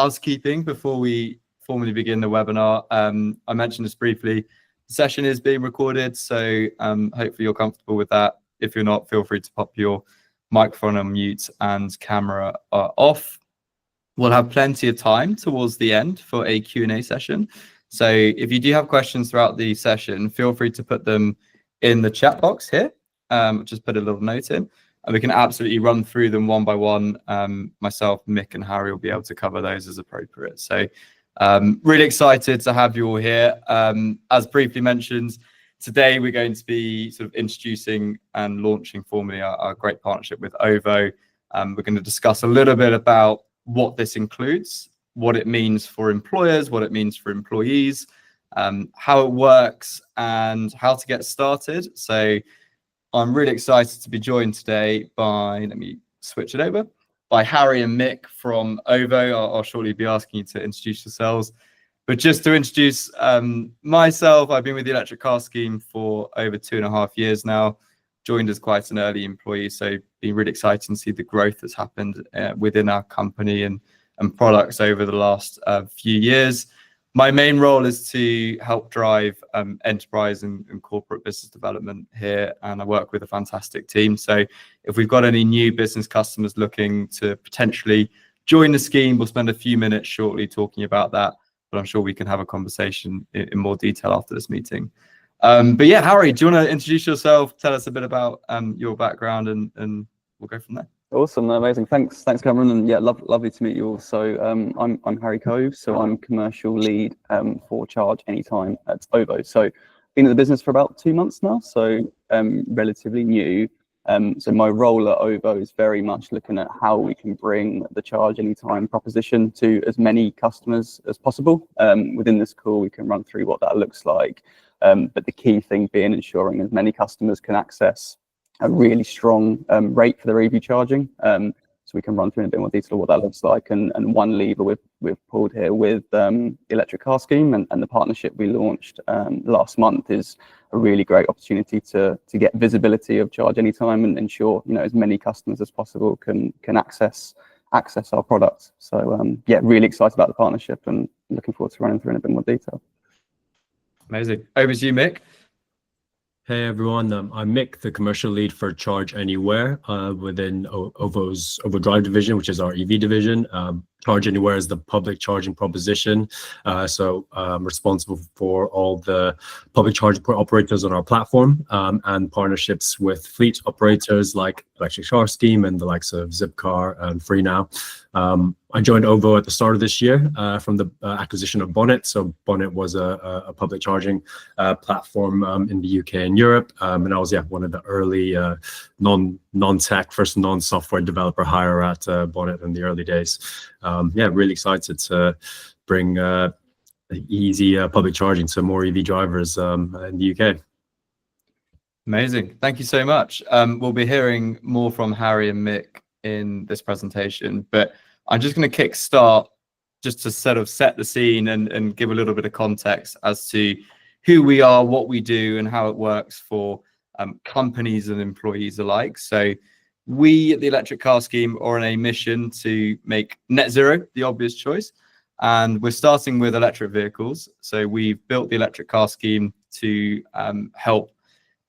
Housekeeping before we formally begin the webinar. I mentioned this briefly. The session is being recorded, so hopefully you're comfortable with that. If you're not, feel free to pop your microphone on mute and camera off. We'll have plenty of time towards the end for a Q&A session. So if you do have questions throughout the session, feel free to put them in the chat box here. Just put a little note in, and we can absolutely run through them one by one. Myself, Mik and Harry will be able to cover those as appropriate. So really excited to have you all here. As briefly mentioned, today we're going to be sort of introducing and launching formally our great partnership with OVO. We're going to discuss a little bit about what this includes, what it means for employers, what it means for employees, how it works, and how to get started. So I'm really excited to be joined today by, let me switch it over, by Harry and Mik from OVO. I'll shortly be asking you to introduce yourselves. But just to introduce myself, I've been with the electric car scheme for over 2.5 years now. Joined as quite an early employee, so been really excited to see the growth that's happened within our company and products over the last few years. My main role is to help drive enterprise and corporate business development here, and I work with a fantastic team. So if we've got any new business customers looking to potentially join the scheme, we'll spend a few minutes shortly talking about that, but I'm sure we can have a conversation in more detail after this meeting. But yeah, Harry, do you want to introduce yourself, tell us a bit about your background, and we'll go from there. Awesome, amazing. Thanks, Cameron, and yeah, lovely to meet you all. So I'm Harry Cove, so I'm commercial lead for Charge Anytime at OVO. So been in the business for about 2 months now, so relatively new. So my role at OVO is very much looking at how we can bring the Charge Anytime proposition to as many customers as possible. Within this call, we can run through what that looks like, but the key thing being ensuring as many customers can access a really strong rate for their EV charging. So we can run through in a bit more detail what that looks like. And one lever we've pulled here with the electric car scheme and the partnership we launched last month is a really great opportunity to get visibility of Charge Anytime and ensure as many customers as possible can access our products. So yeah, really excited about the partnership and looking forward to running through in a bit more detail. Amazing. Over to you, Mik. Hey everyone, I'm Mik, the commercial lead for Charge Anywhere within OVO's OVO Drive division, which is our EV division. Charge Anywhere is the public charging proposition. So I'm responsible for all the public charging operators on our platform and partnerships with fleet operators like Electric Car Scheme and the likes of Zipcar and FreeNow. I joined OVO at the start of this year from the acquisition of Bonnet. So Bonnet was a public charging platform in the UK and Europe. And I was one of the early non-tech, first non-software developer hire at Bonnet in the early days. Really excited to bring easy public charging to more EV drivers in the UK. Amazing. Thank you so much. We'll be hearing more from Harry and Mik in this presentation, but I'm just going to kickstart just to sort of set the scene and give a little bit of context as to who we are, what we do, and how it works for companies and employees alike. So we at the Electric Car Scheme are on a mission to make net zero the obvious choice. And we're starting with electric vehicles. So we've built the Electric Car Scheme to help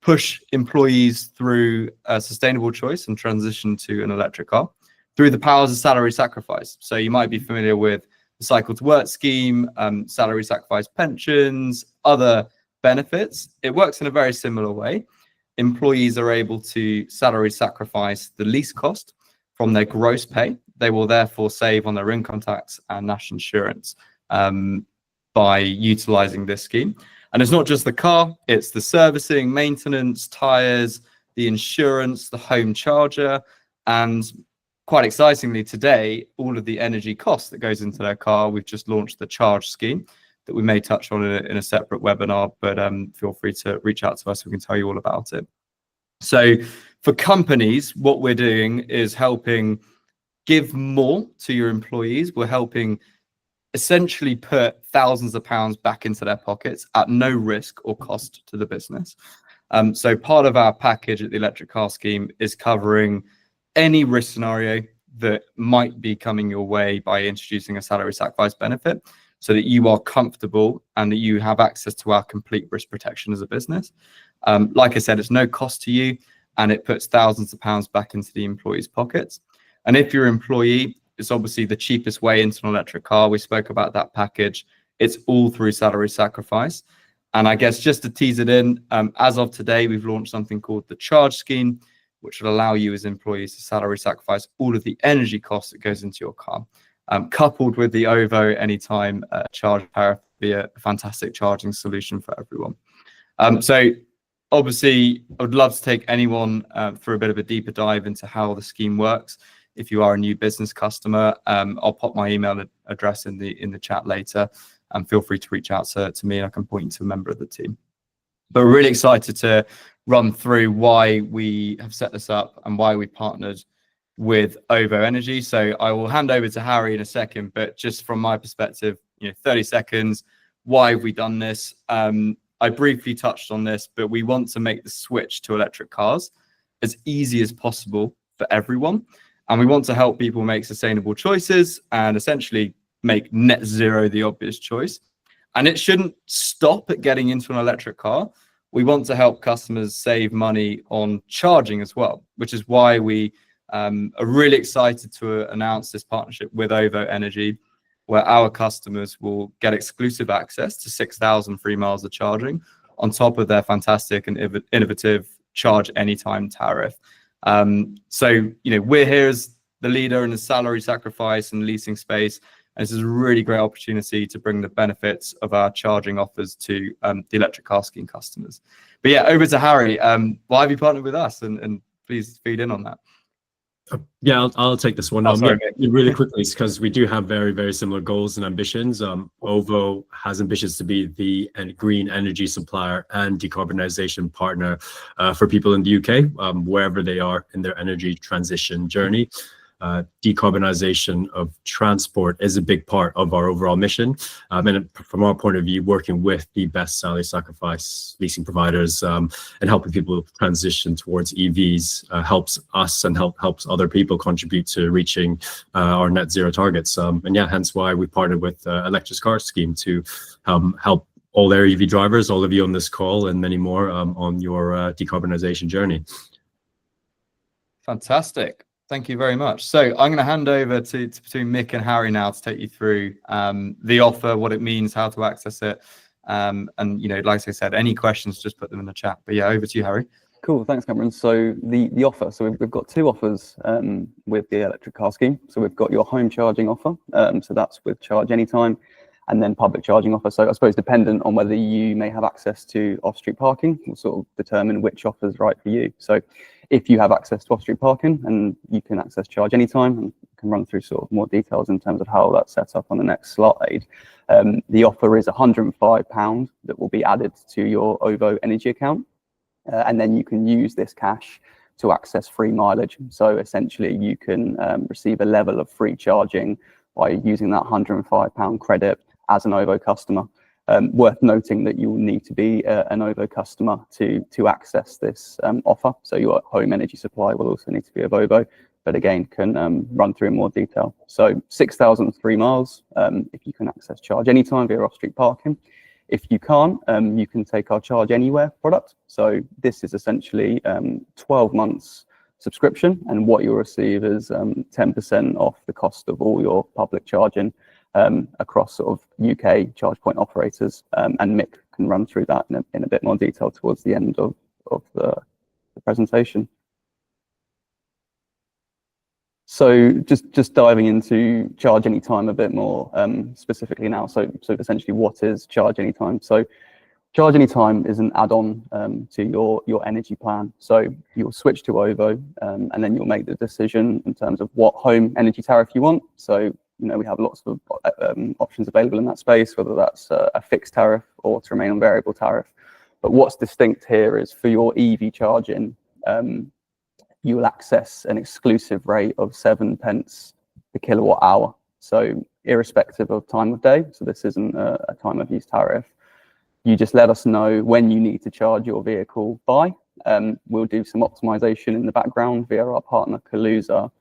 push employees through a sustainable choice and transition to an electric car through the powers of salary sacrifice. So you might be familiar with the Cycle to Work scheme, salary sacrifice pensions, other benefits. It works in a very similar way. Employees are able to salary sacrifice the least cost from their gross pay. They will therefore save on their income tax and national insurance by utilizing this scheme. And it's not just the car, it's the servicing, maintenance, tires, the insurance, the home charger, and quite excitingly today, all of the energy costs that goes into their car. We've just launched the Charge scheme that we may touch on in a separate webinar, but feel free to reach out to us. We can tell you all about it. So for companies, what we're doing is helping give more to your employees. We're helping essentially put thousands of pounds back into their pockets at no risk or cost to the business. So part of our package at the Electric Car Scheme is covering any risk scenario that might be coming your way by introducing a salary sacrifice benefit, so that you are comfortable and that you have access to our complete risk protection as a business. Like I said, it's no cost to you, and it puts thousands of pounds back into the employee's pockets. And if you're an employee, it's obviously the cheapest way into an electric car. We spoke about that package. It's all through salary sacrifice. And I guess just to tease it in, as of today, we've launched something called the Charge Scheme, which will allow you as employees to salary sacrifice all of the energy costs that goes into your car. Coupled with the OVO Anytime charge tariff, be a fantastic charging solution for everyone. So obviously, I would love to take anyone through a bit of a deeper dive into how the scheme works. If you are a new business customer, I'll pop my email address in the chat later, and feel free to reach out to me, and I can point you to a member of the team. But we're really excited to run through why we have set this up and why we partnered with OVO Energy. So I will hand over to Harry in a second, but just from my perspective, 30 seconds, why have we done this? I briefly touched on this, but we want to make the switch to electric cars as easy as possible for everyone. And we want to help people make sustainable choices and essentially make net zero the obvious choice. And it shouldn't stop at getting into an electric car. We want to help customers save money on charging as well, which is why we are really excited to announce this partnership with OVO Energy, where our customers will get exclusive access to 6,000 free miles of charging on top of their fantastic and innovative Charge Anytime tariff. So, we're here as the leader in the salary sacrifice and leasing space. And this is a really great opportunity to bring the benefits of our charging offers to the electric car scheme customers. But yeah, over to Harry. Why have you partnered with us? And please feed in on that. Yeah, I'll take this one. Sorry, really quickly, because we do have very, very similar goals and ambitions. OVO has ambitions to be the green energy supplier and decarbonization partner for people in the UK, wherever they are in their energy transition journey. Decarbonization of transport is a big part of our overall mission. And from our point of view, working with the best salary sacrifice leasing providers and helping people transition towards EVs helps us and helps other people contribute to reaching our net zero targets. And yeah, hence why we partnered with Electric Car Scheme to help all their EV drivers, all of you on this call, and many more on your decarbonization journey. Fantastic. Thank you very much. So I'm going to hand over to between Mik and Harry now to take you through the offer, what it means, how to access it. And, like I said, any questions, just put them in the chat. But yeah, over to you, Harry. Cool, thanks, Cameron. So the offer, so we've got two offers with the electric car scheme. So we've got your home charging offer. So that's with Charge Anytime, and then public charging offer. So I suppose dependent on whether you may have access to off-street parking, will sort of determine which offer is right for you. So if you have access to off-street parking and you can access Charge Anytime, and can run through sort of more details in terms of how that's set up on the next slide. The offer is £105 that will be added to your OVO Energy account. And then you can use this cash to access free mileage. So essentially you can receive a level of free charging by using that £105 credit as an OVO customer. Worth noting that you will need to be an OVO customer to access this offer. So your home energy supply will also need to be of OVO, but again, can run through in more detail. So 6,003 miles if you can access Charge Anytime via off-street parking. If you can't, you can take our Charge Anywhere product. So this is essentially 12 months subscription, and what you'll receive is 10% off the cost of all your public charging across sort of UK charge point operators, and Mik can run through that in a bit more detail towards the end of the presentation. So just diving into Charge Anytime a bit more specifically now. So essentially, what is Charge Anytime? So Charge Anytime is an add-on to your energy plan. So you'll switch to OVO, and then you'll make the decision in terms of what home energy tariff you want. So we have lots of options available in that space, whether that's a fixed tariff or to remain on variable tariff. But what's distinct here is for your EV charging, you will access an exclusive rate of 7p per kilowatt hour. So irrespective of time of day, so this isn't a time of use tariff, you just let us know when you need to charge your vehicle by. We'll do some optimization in the background via our partner Kaluza,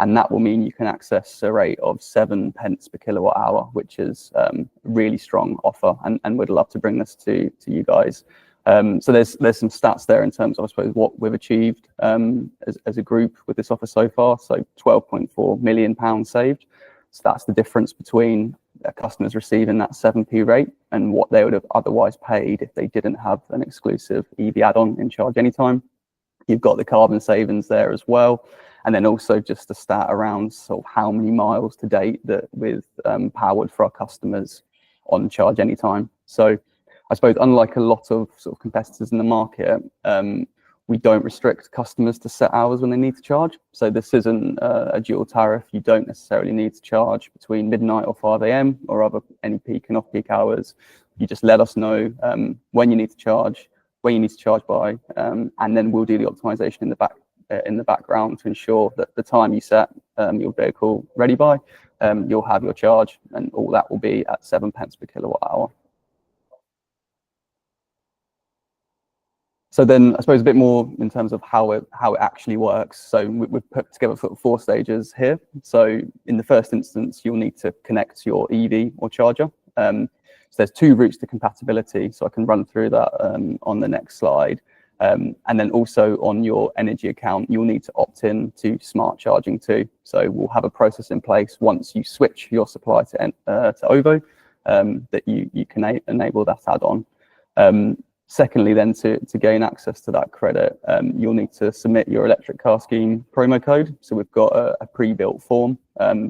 and that will mean you can access a rate of 7 pence per kilowatt hour, which is a really strong offer, and we'd love to bring this to you guys. So there's some stats there in terms of, I suppose, what we've achieved as a group with this offer so far. So £12.4 million saved. So that's the difference between customers receiving that 7p rate and what they would have otherwise paid if they didn't have an exclusive EV add-on in Charge Anytime. You've got the carbon savings there as well. And then also just a stat around sort of how many miles to date that we've powered for our customers on Charge Anytime. So I suppose unlike a lot of sort of competitors in the market, we don't restrict customers to set hours when they need to charge. So this isn't a dual tariff. You don't necessarily need to charge between midnight or 5 a.m. or any peak and off-peak hours. You just let us know when you need to charge, when you need to charge by, and then we'll do the optimization in the background to ensure that the time you set your vehicle ready by, you'll have your charge, and all that will be at 7 pence per kilowatt hour. So then I suppose a bit more in terms of how it actually works. So we've put together sort of 4 stages here. So in the first instance, you'll need to connect your EV or charger. So there's 2 routes to compatibility. So I can run through that on the next slide. And then also on your energy account, you'll need to opt in to smart charging too. So we'll have a process in place once you switch your supply to OVO that you can enable that add-on. Secondly, then to gain access to that credit, you'll need to submit your electric car scheme promo code. So we've got a pre-built form.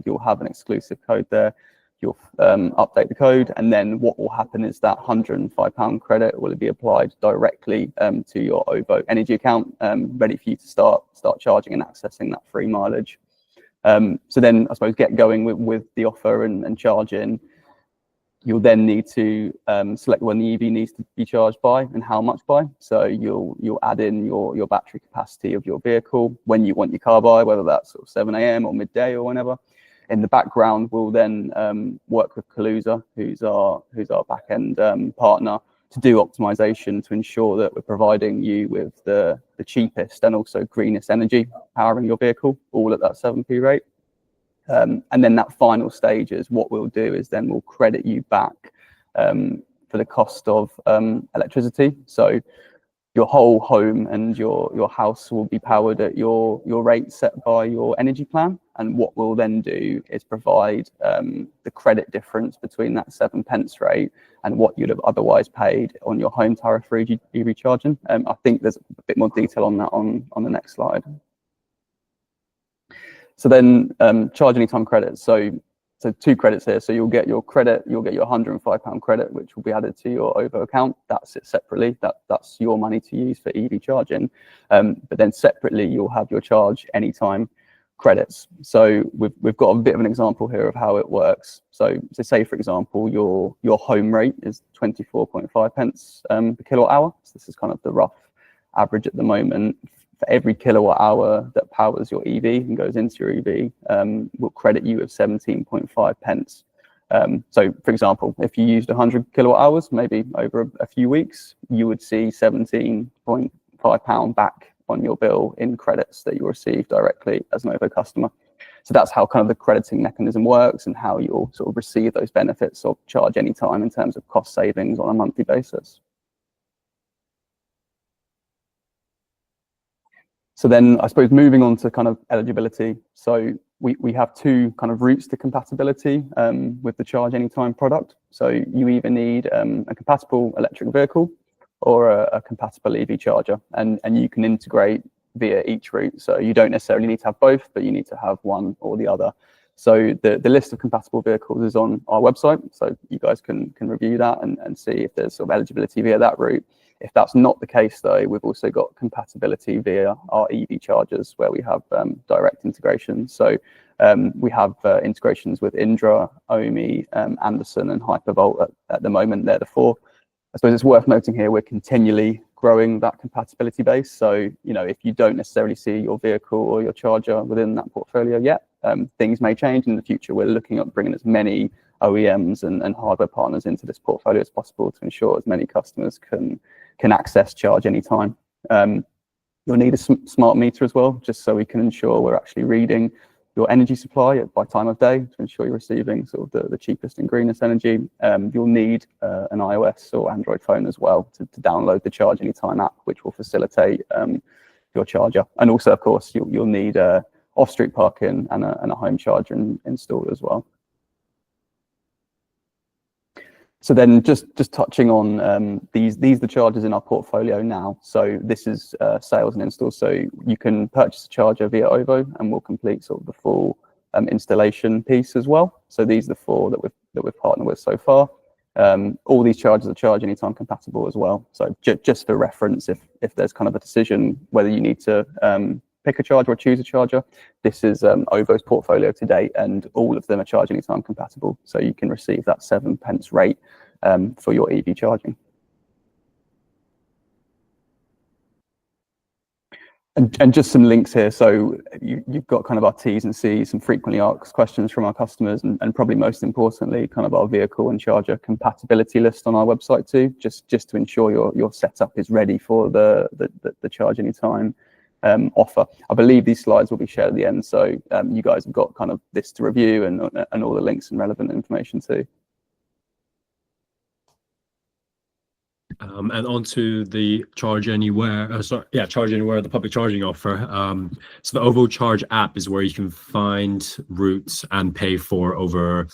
You'll have an exclusive code there. You'll update the code, and then what will happen is that £105 credit will be applied directly to your OVO energy account, ready for you to start charging and accessing that free mileage. So then I suppose get going with the offer and charging. You'll then need to select when the EV needs to be charged by and how much by. So you'll add in your battery capacity of your vehicle, when you want your car by, whether that's sort of 7 a.m. or midday or whenever. In the background, we'll then work with Kaluza, who's our back-end partner, to do optimization to ensure that we're providing you with the cheapest and also greenest energy powering your vehicle, all at that 7p rate. And then that final stage is what we'll do is then we'll credit you back for the cost of electricity. So your whole home and your house will be powered at your rate set by your energy plan. And what we'll then do is provide the credit difference between that 7 pence rate and what you'd have otherwise paid on your home tariff for EV charging. I think there's a bit more detail on that on the next slide. So then Charge Anytime credits. So 2 credits here. So you'll get your credit, you'll get your £105 credit, which will be added to your OVO account. That's it separately. That's your money to use for EV charging. But then separately, you'll have your Charge Anytime credits. So we've got a bit of an example here of how it works. So say, for example, your home rate is 24.5 pence per kilowatt hour. So this is kind of the rough average at the moment. For every kilowatt hour that powers your EV and goes into your EV, we'll credit you with 17.5 pence. So, for example, if you used 100 kilowatt hours, maybe over a few weeks, you would see £17.5 back on your bill in credits that you receive directly as an OVO customer. So that's how kind of the crediting mechanism works and how you'll sort of receive those benefits of Charge Anytime in terms of cost savings on a monthly basis. So then I suppose moving on to kind of eligibility. So we have 2 kind of routes to compatibility with the Charge Anytime product. So you either need a compatible electric vehicle or a compatible EV charger, and you can integrate via each route. So you don't necessarily need to have both, but you need to have one or the other. So the list of compatible vehicles is on our website. So you guys can review that and see if there's sort of eligibility via that route. If that's not the case, though, we've also got compatibility via our EV chargers, where we have direct integration. So we have integrations with Indra, Omi, Anderson, and Hypervolt at the moment. They're the 4. I suppose it's worth noting here we're continually growing that compatibility base. So, if you don't necessarily see your vehicle or your charger within that portfolio yet, things may change in the future. We're looking at bringing as many OEMs and hardware partners into this portfolio as possible to ensure as many customers can access Charge Anytime. You'll need a smart meter as well, just so we can ensure we're actually reading your energy supply by time of day to ensure you're receiving sort of the cheapest and greenest energy. You'll need an iOS or Android phone as well to download the Charge Anytime app, which will facilitate your charger. And also, of course, you'll need off-street parking and a home charger installed as well. So then just touching on these are the chargers in our portfolio now. So this is sales and installs. So you can purchase a charger via OVO and we'll complete sort of the full installation piece as well. So these are the 4 that we've partnered with so far. All these chargers are Charge Anytime compatible as well. So just for reference, if there's kind of a decision whether you need to pick a charger or choose a charger, this is OVO's portfolio to date, and all of them are Charge Anytime compatible. So you can receive that 7 pence rate for your EV charging. And just some links here. So you've got kind of our T's and C's, some frequently asked questions from our customers, and probably most importantly, kind of our vehicle and charger compatibility list on our website too, just to ensure your setup is ready for the Charge Anytime offer. I believe these slides will be shared at the end, so you guys have got kind of this to review and all the links and relevant information too. And onto the Charge Anywhere, Charge Anywhere, the public charging offer. So the OVO Charge app is where you can find routes and pay for over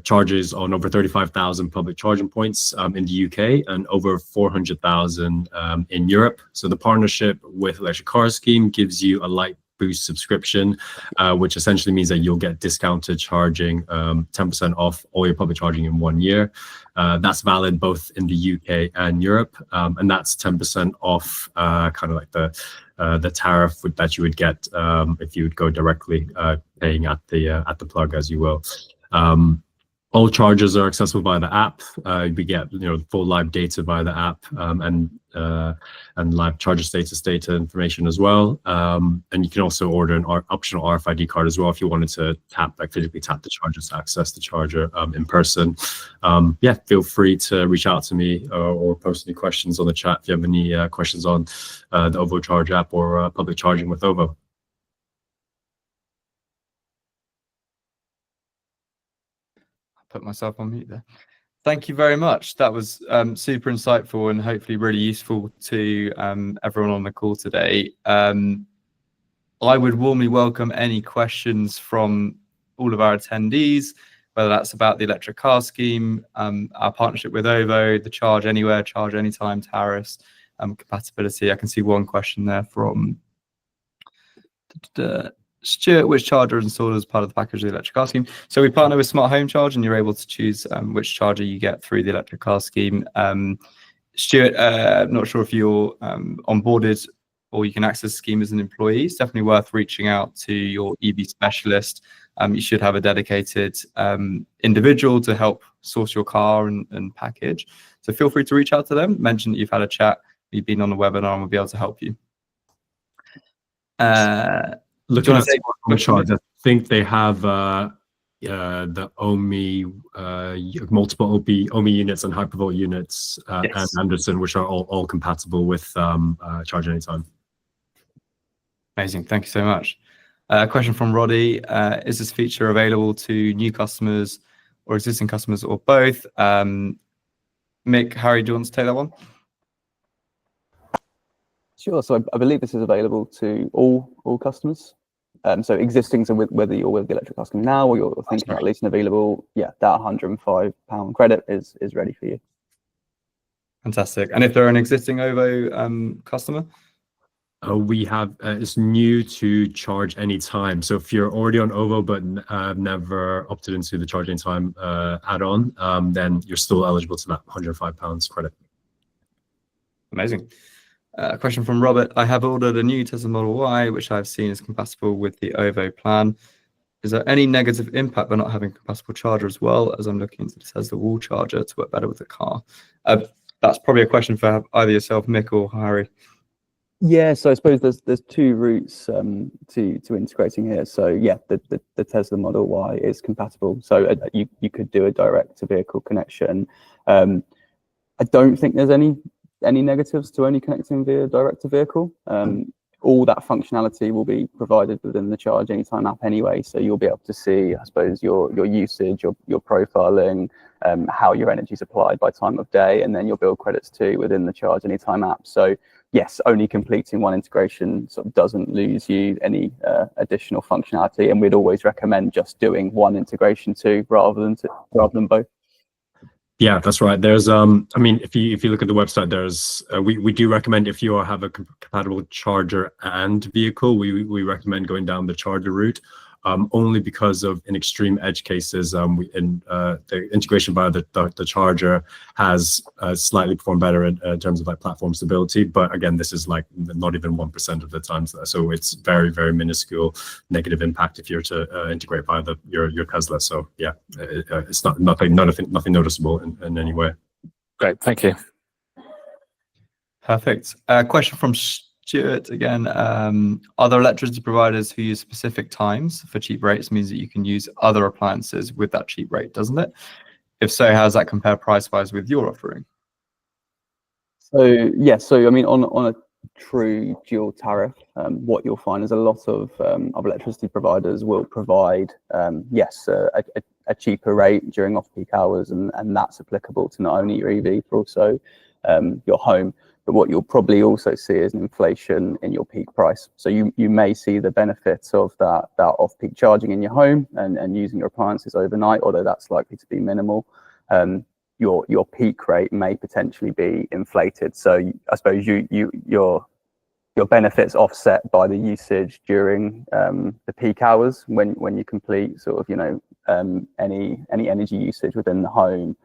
charges on over 35,000 public charging points in the UK and over 400,000 in Europe. So the partnership with Electric Car Scheme gives you a light boost subscription, which essentially means that you'll get discounted charging, 10% off all your public charging in 1 year. That's valid both in the UK and Europe, and that's 10% off kind of like the tariff that you would get if you would go directly paying at the plug, as you will. All chargers are accessible via the app. We get full live data via the app and live charger status data information as well. And you can also order an optional RFID card as well if you wanted to physically tap the charger to access the charger in person. Feel free to reach out to me or post any questions on the chat if you have any questions on the OVO Charge app or public charging with OVO. Put myself on mute there. Thank you very much. That was super insightful and hopefully really useful to everyone on the call today. I would warmly welcome any questions from all of our attendees, whether that's about the Electric Car Scheme, our partnership with OVO, the Charge Anywhere, Charge Anytime tariffs, compatibility. I can see one question there from Stuart: which charger is installed as part of the package of the Electric Car Scheme? So we partner with Smart Home Charge, and you're able to choose which charger you get through the Electric Car Scheme. Stuart, not sure if you're onboarded or you can access the scheme as an employee. It's definitely worth reaching out to your EV specialist. You should have a dedicated individual to help source your car and package. So feel free to reach out to them. Mention that you've had a chat, you've been on the webinar, and we'll be able to help you. Looking at the charge, I think they have the OMI, multiple OMI units and hypervolt units, yes, and Anderson, which are all compatible with Charge Anytime. Amazing, thank you so much. A question from Roddy: is this feature available to new customers or existing customers or both? Mik, Harry, do you want to take that one? Sure. So I believe this is available to all customers. So existing, so whether you're with the Electric Car Scheme now or you're thinking about leasing available, that £105 credit is ready for you. Fantastic. And if they're an existing OVO customer? We have it's new to Charge Anytime. So if you're already on OVO but never opted into the Charge Anytime add-on, then you're still eligible to that £105 credit. Amazing. A question from Robert: I have ordered a new Tesla Model Y, which I've seen is compatible with the OVO plan. Is there any negative impact by not having a compatible charger as well, as I'm looking into the Tesla wall charger to work better with the car? That's probably a question for either yourself, Mik, or Harry. Yeah, so I suppose there's 2 routes to integrating here. So yeah, the Tesla Model Y is compatible. So you could do a direct to vehicle connection. I don't think there's any negatives to only connecting via direct to vehicle. all that functionality will be provided within the Charge Anytime app anyway. So you'll be able to see, I suppose, your usage, your profiling, how your energy is applied by time of day, and then your bill credits too within the Charge Anytime app. So yes, only completing one integration sort of doesn't lose you any additional functionality, and we'd always recommend just doing one integration too rather than both. Yeah, that's right. There's I mean, if you look at the website, there's we do recommend, if you have a compatible charger and vehicle, we recommend going down the charger route, only because of, in extreme edge cases, the integration via the charger has slightly performed better in terms of like platform stability. But again, this is like not even 1% of the times, so it's very, very minuscule negative impact if you're to integrate via your Tesla. So yeah, it's nothing noticeable in any way. Great, thank you. Perfect. Question from Stuart again. Other electricity providers who use specific times for cheap rates means that you can use other appliances with that cheap rate, doesn't it? If so, how does that compare price-wise with your offering? So yeah, so I mean, on a true dual tariff, what you'll find is a lot of electricity providers will provide, yes, a cheaper rate during off-peak hours, and that's applicable to not only your EV but also your home. But what you'll probably also see is an inflation in your peak price. So you may see the benefits of that off-peak charging in your home and using your appliances overnight, although that's likely to be minimal. Your peak rate may potentially be inflated. So I suppose your benefits offset by the usage during the peak hours when you complete sort of any energy usage within the home.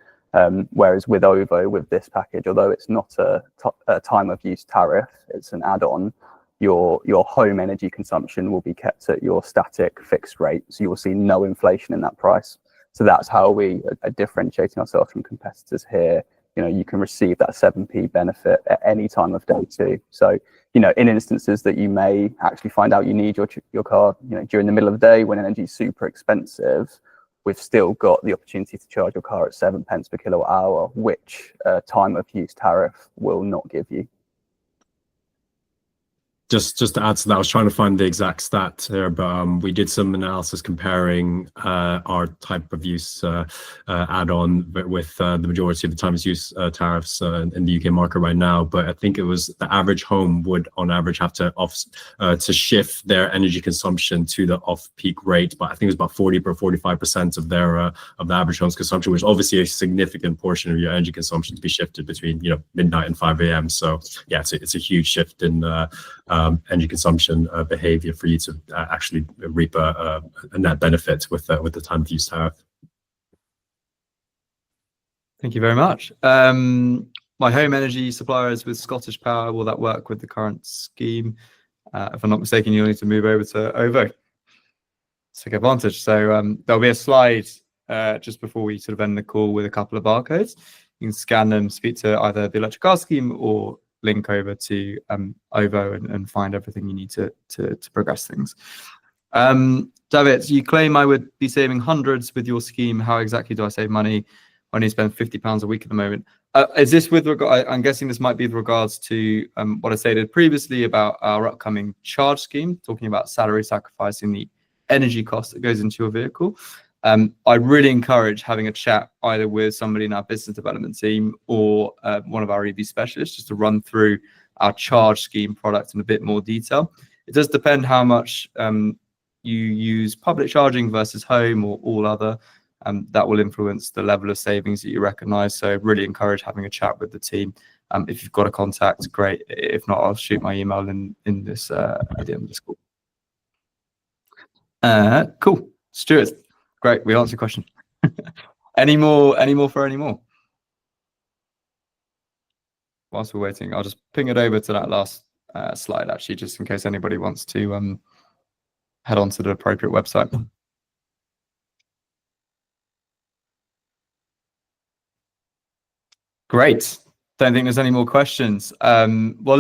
Whereas with OVO, with this package, although it's not a time of use tariff, it's an add-on, your home energy consumption will be kept at your static fixed rate. So you will see no inflation in that price. So that's how we are differentiating ourselves from competitors here. You can receive that 7p benefit at any time of day too. So, in instances that you may actually find out you need your car, during the middle of the day when energy is super expensive, we've still got the opportunity to charge your car at 7 pence per kilowatt hour, which time of use tariff will not give you. Just to add to that, I was trying to find the exact stat here, but we did some analysis comparing our type of use add-on with the majority of the time of use tariffs in the UK market right now. But I think it was the average home would, on average, have to shift their energy consumption to the off-peak rate. But I think it was about 40 or 45% of the average home's consumption, which is obviously a significant portion of your energy consumption to be shifted between midnight and 5 a.m. So yeah, it's a huge shift in energy consumption behavior for you to actually reap a net benefit with the time of use tariff. Thank you very much. My home energy supplier is with Scottish Power. Will that work with the current scheme? If I'm not mistaken, you'll need to move over to OVO to take advantage. So there'll be a slide just before we sort of end the call with a couple of barcodes. You can scan them, speak to either the electric car scheme or link over to OVO and find everything you need to progress things. David, you claim I would be saving hundreds with your scheme. How exactly do I save money when you spend £50 a week at the moment? Is this with regard? I'm guessing this might be with regards to what I stated previously about our upcoming charge scheme, talking about salary sacrificing the energy cost that goes into your vehicle. I really encourage having a chat either with somebody in our business development team or one of our EV specialists just to run through our charge scheme product in a bit more detail. It does depend how much you use public charging versus home or all other. That will influence the level of savings that you recognize. So really encourage having a chat with the team. If you've got a contact, great. If not, I'll shoot my email in this at the end of this call. Cool. Stuart. Great, we answered your question. Any more for any more? Whilst we're waiting, I'll just ping it over to that last slide, actually, just in case anybody wants to head on to the appropriate website. Great. Don't think there's any more questions. Well,